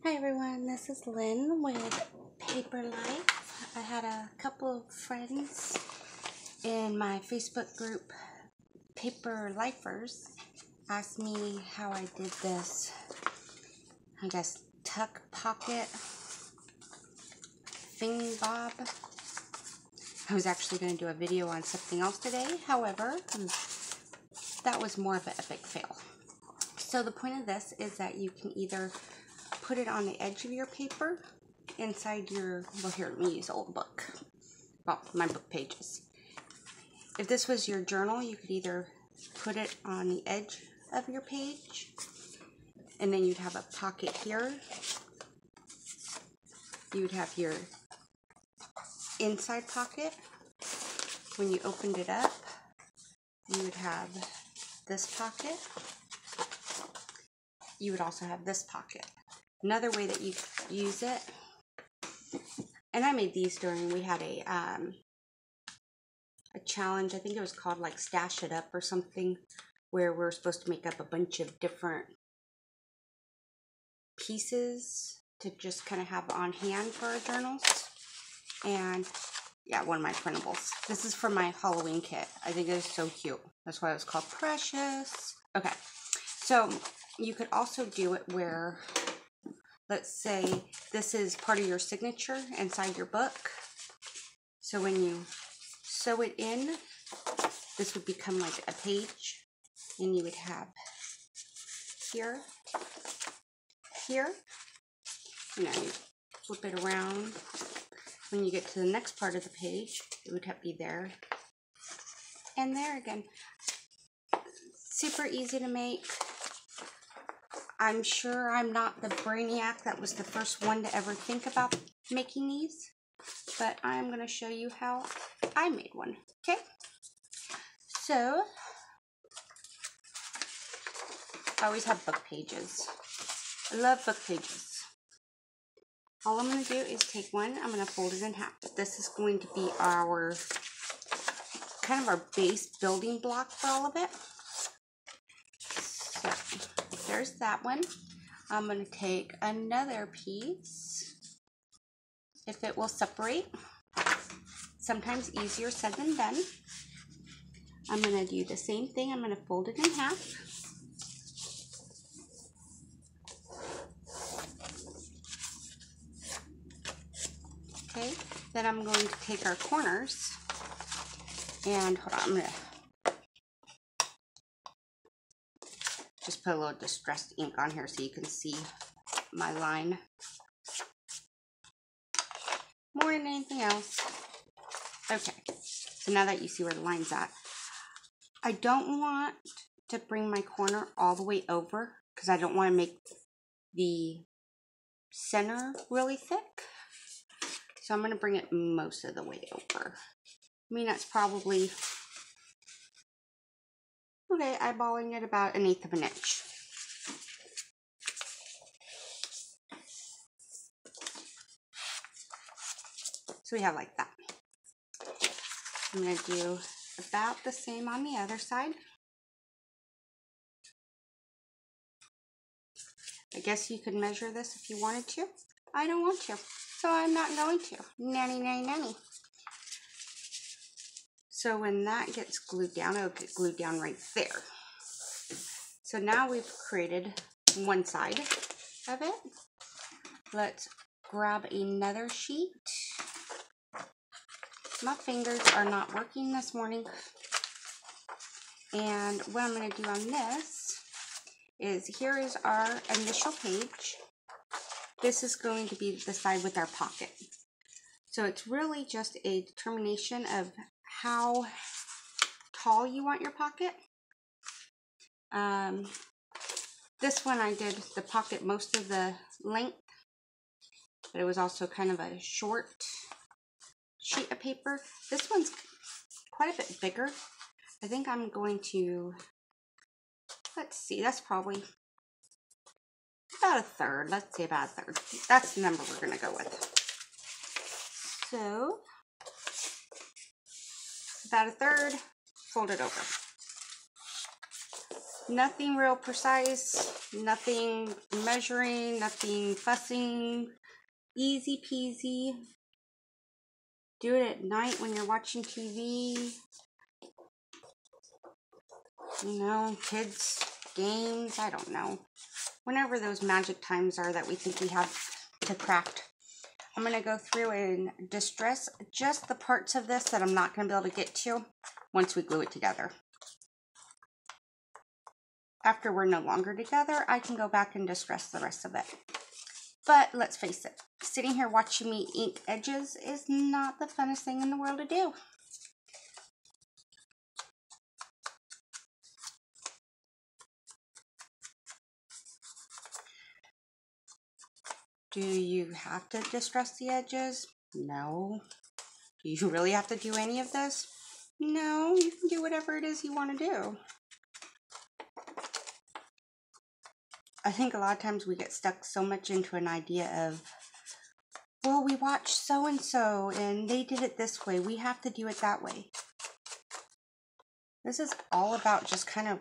Hi everyone, this is Lynn with Paper Life. I had a couple of friends in my Facebook group, Paper Lifers, ask me how I did this, I guess, tuck pocket thingbob. I was actually going to do a video on something else today, however, that was more of an epic fail. So the point of this is that you can either put it on the edge of your paper inside your, well, here, let me use an old book. Well, my book pages. If this was your journal, you could either put it on the edge of your page, and then you'd have a pocket here. You would have your inside pocket. When you opened it up, you would have this pocket. You would also have this pocket. Another way that you use it, and I made these during, we had a challenge, I think it was called like Stash It Up or something, where we're supposed to make up a bunch of different pieces to just kind of have on hand for our journals. And yeah, one of my printables. This is from my Halloween kit. I think it is so cute. That's why it was called Precious. Okay, so you could also do it where, let's say this is part of your signature inside your book. So when you sew it in, this would become like a page, and you would have here, you flip it around. When you get to the next part of the page, it would be there and there again. Super easy to make. I'm sure I'm not the brainiac that was the first one to ever think about making these, but I'm going to show you how I made one. Okay, so I always have book pages. I love book pages. All I'm going to do is take one, I'm going to fold it in half. This is going to be our, kind of our base building block for all of it. So, there's that one. I'm going to take another piece, if it will separate. Sometimes easier said than done. I'm going to do the same thing. I'm going to fold it in half. Okay, then I'm going to take our corners and, hold on, I'm going to just put a little distressed ink on here so you can see my line more than anything else. Okay, so now that you see where the line's at, I don't want to bring my corner all the way over because I don't want to make the center really thick. So I'm going to bring it most of the way over. I mean, that's probably, okay, eyeballing it about 1/8 of an inch. So we have like that. I'm going to do about the same on the other side. I guess you could measure this if you wanted to. I don't want to, so I'm not going to. Nanny, nanny, nanny. So when that gets glued down, it'll get glued down right there. So now we've created one side of it. Let's grab another sheet. My fingers are not working this morning. And what I'm going to do on this is, here is our initial page. This is going to be the side with our pocket. So it's really just a determination of how tall you want your pocket. This one I did the pocket most of the length, but it was also kind of a short sheet of paper. This one's quite a bit bigger. I think I'm going to, let's see, that's probably about 1/3. Let's say about 1/3. That's the number we're going to go with. So, about 1/3, fold it over. Nothing real precise, nothing measuring, nothing fussing. Easy peasy. Do it at night when you're watching TV. You know, kids, games, I don't know. Whenever those magic times are that we think we have to craft. I'm going to go through and distress just the parts of this that I'm not going to be able to get to once we glue it together. After we're no longer together, I can go back and distress the rest of it. But let's face it, sitting here watching me ink edges is not the funnest thing in the world to do. Do you have to distress the edges? No. Do you really have to do any of this? No, you can do whatever it is you want to do. I think a lot of times we get stuck so much into an idea of, well, we watched so-and-so and they did it this way. We have to do it that way. This is all about just kind of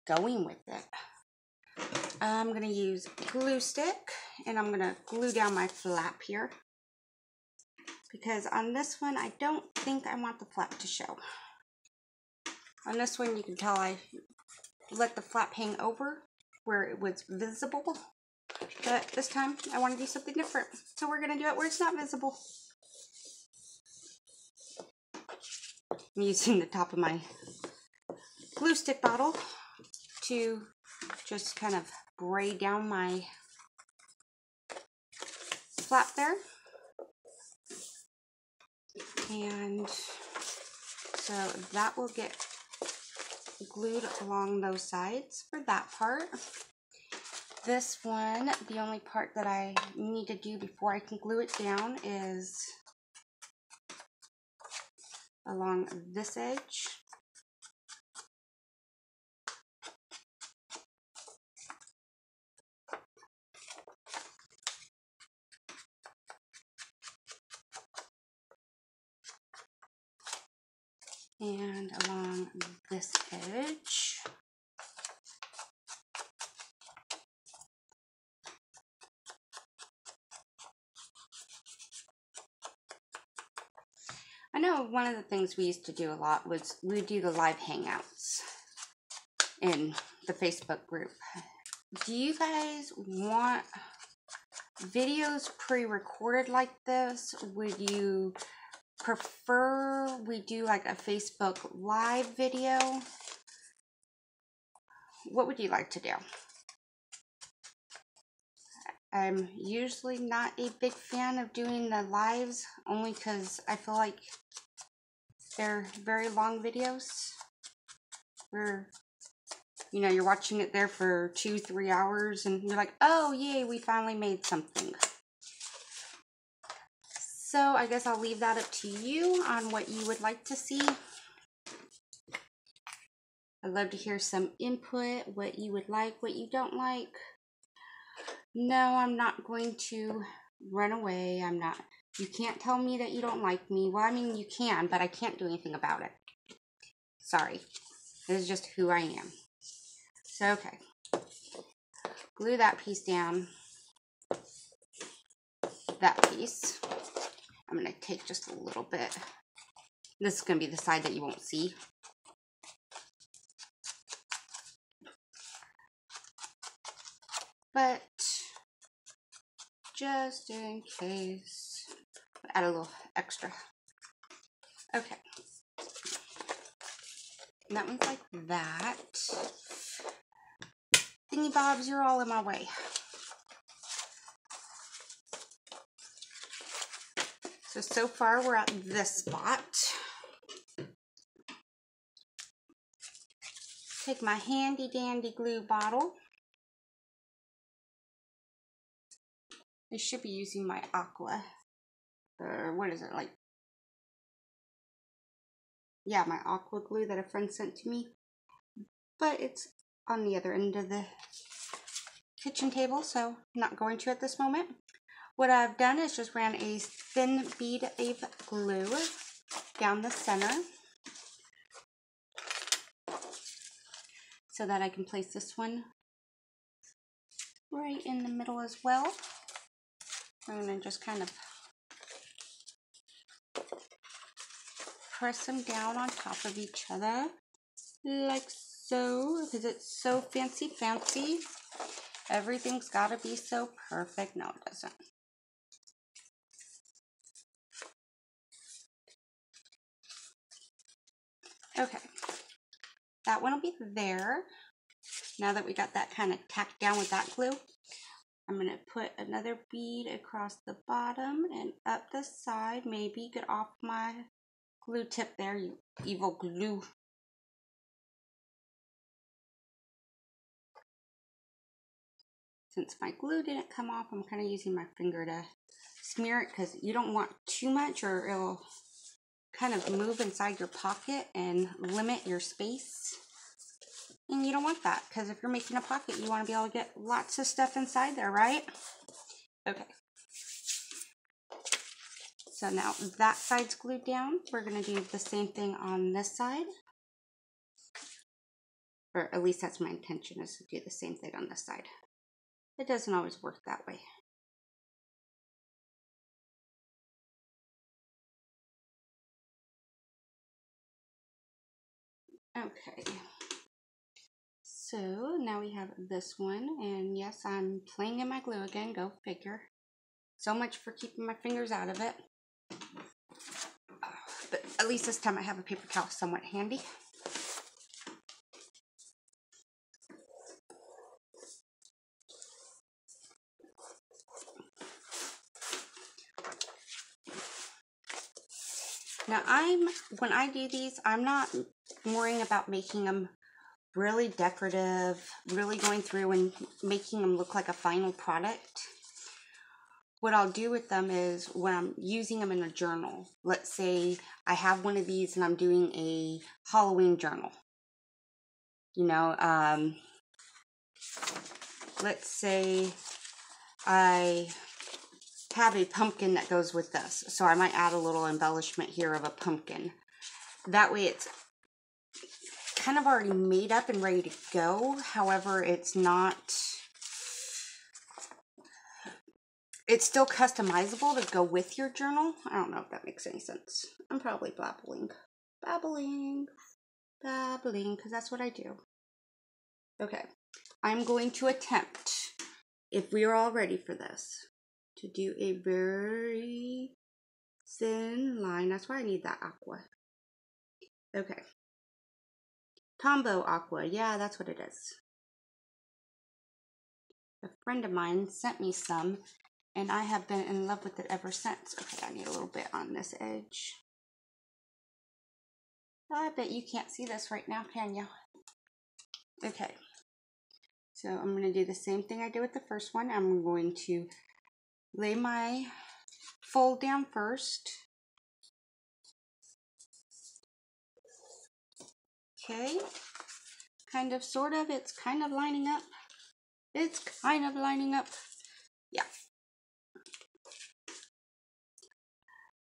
going with it. I'm going to use glue stick and I'm going to glue down my flap here. Because on this one, I don't think I want the flap to show. On this one, you can tell I let the flap hang over where it was visible. But this time, I want to do something different. So we're going to do it where it's not visible. I'm using the top of my glue stick bottle to just kind of braid down my flap there. And so that will get glued along those sides for that part. This one, the only part that I need to do before I can glue it down is along this edge. And along this edge. I know one of the things we used to do a lot was we would do the live hangouts in the Facebook group. Do you guys want videos pre-recorded like this? Would you prefer we do like a Facebook live video? What would you like to do? I'm usually not a big fan of doing the lives, only because I feel like they're very long videos where, you know, you're watching it there for 2-3 hours and you're like, oh yay, we finally made something. So I guess I'll leave that up to you on what you would like to see. I'd love to hear some input, what you would like, what you don't like. No, I'm not going to run away. I'm not. You can't tell me that you don't like me. Well, I mean, you can, but I can't do anything about it. Sorry. This is just who I am. So, okay. Glue that piece down. That piece. I'm going to take just a little bit. This is going to be the side that you won't see. But just in case, add a little extra. Okay. And that one's like that. Thingy bobs, you're all in my way. So far we're at this spot. Take my handy dandy glue bottle. I should be using my aqua. What is it like? Yeah, my aqua glue that a friend sent to me. But it's on the other end of the kitchen table, so I'm not going to at this moment. What I've done is just ran a thin bead of glue down the center. so that I can place this one right in the middle as well. I'm going to just kind of press them down on top of each other like so, because it's so fancy. Everything's got to be so perfect. No, it doesn't. Okay, that one will be there. Now that we got that kind of tacked down with that glue, I'm going to put another bead across the bottom and up the side. Maybe get off my glue tip there, you evil glue. Since my glue didn't come off, I'm kind of using my finger to smear it, because you don't want too much or it'll kind of move inside your pocket and limit your space. And you don't want that, because if you're making a pocket, you want to be able to get lots of stuff inside there, right? Okay. So now that side's glued down. We're going to do the same thing on this side. Or at least that's my intention, is to do the same thing on this side. It doesn't always work that way. Okay. So now we have this one, and yes, I'm playing in my glue again, go figure. So much for keeping my fingers out of it. But at least this time I have a paper towel somewhat handy. Now when I do these, I'm not worrying about making them really decorative, really going through and making them look like a final product. What I'll do with them is when I'm using them in a journal, let's say I have one of these and I'm doing a Halloween journal. You know, let's say I have a pumpkin that goes with this. So I might add a little embellishment here of a pumpkin. That way it's kind of already made up and ready to go. However, it's still customizable to go with your journal. I don't know if that makes any sense. I'm probably babbling, because that's what I do. Okay, I'm going to attempt, if we are all ready for this, to do a very thin line. That's why I need that aqua. Okay. Tombow aqua. Yeah, that's what it is. A friend of mine sent me some, and I have been in love with it ever since. Okay, I need a little bit on this edge. I bet you can't see this right now, can you? Okay. So I'm going to do the same thing I did with the first one. I'm going to lay my fold down first. Okay. Kind of, sort of. It's kind of lining up. It's kind of lining up. Yeah.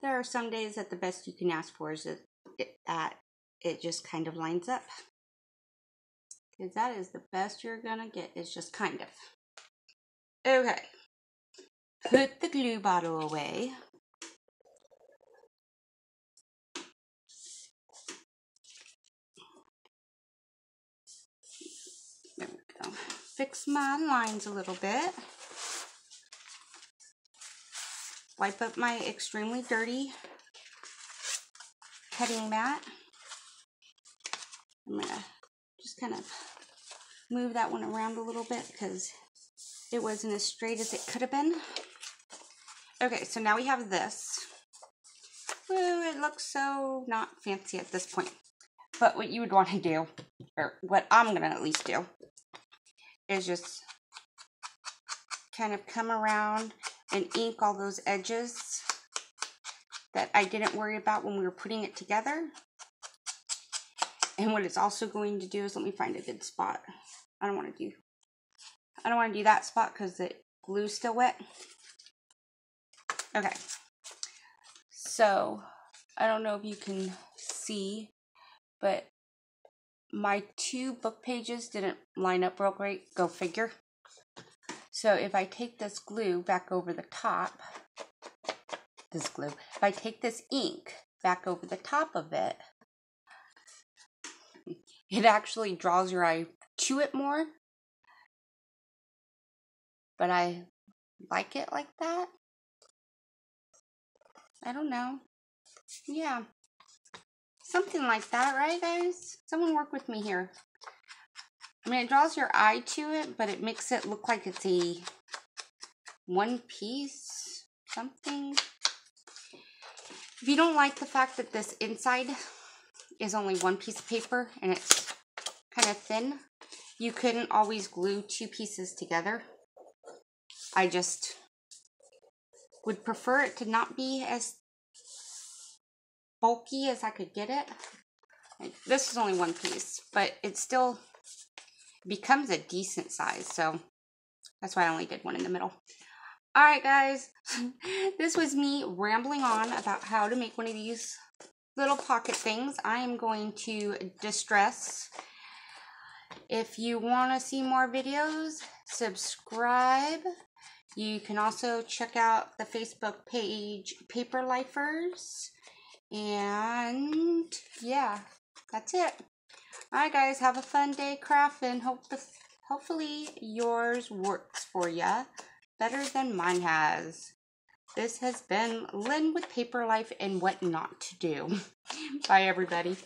There are some days that the best you can ask for is that it just kind of lines up. Because that is the best you're going to get. It's just kind of. Okay. Put the glue bottle away. There we go. Fix my lines a little bit. Wipe up my extremely dirty cutting mat. I'm going to just kind of move that one around a little bit because it wasn't as straight as it could have been. Okay, so now we have this. Woo, it looks so not fancy at this point. But what you would want to do, or what I'm going to at least do, is just kind of come around and ink all those edges that I didn't worry about when we were putting it together. And what it's also going to do is, let me find a good spot. I don't want to do that spot because the glue's still wet. Okay. So, I don't know if you can see, but my two book pages didn't line up real great. Go figure. So if I take this glue back over the top, if I take this ink back over the top of it, it actually draws your eye to it more. But I like it like that. I don't know. Yeah. Something like that, right, guys? Someone work with me here. I mean, it draws your eye to it, but it makes it look like it's a one piece something. If you don't like the fact that this inside is only one piece of paper and it's kind of thin, you couldn't always glue two pieces together. I just would prefer it to not be as bulky as I could get it. Like, this is only one piece, but it still becomes a decent size, so that's why I only did one in the middle. Alright guys, this was me rambling on about how to make one of these little pocket things. I am going to distress. If you want to see more videos, subscribe. You can also check out the Facebook page, Paper Lifers. And yeah, that's it. Alright guys, have a fun day crafting. Hopefully yours works for ya better than mine has. This has been Lynn with Paper Life and what not to do. Bye everybody.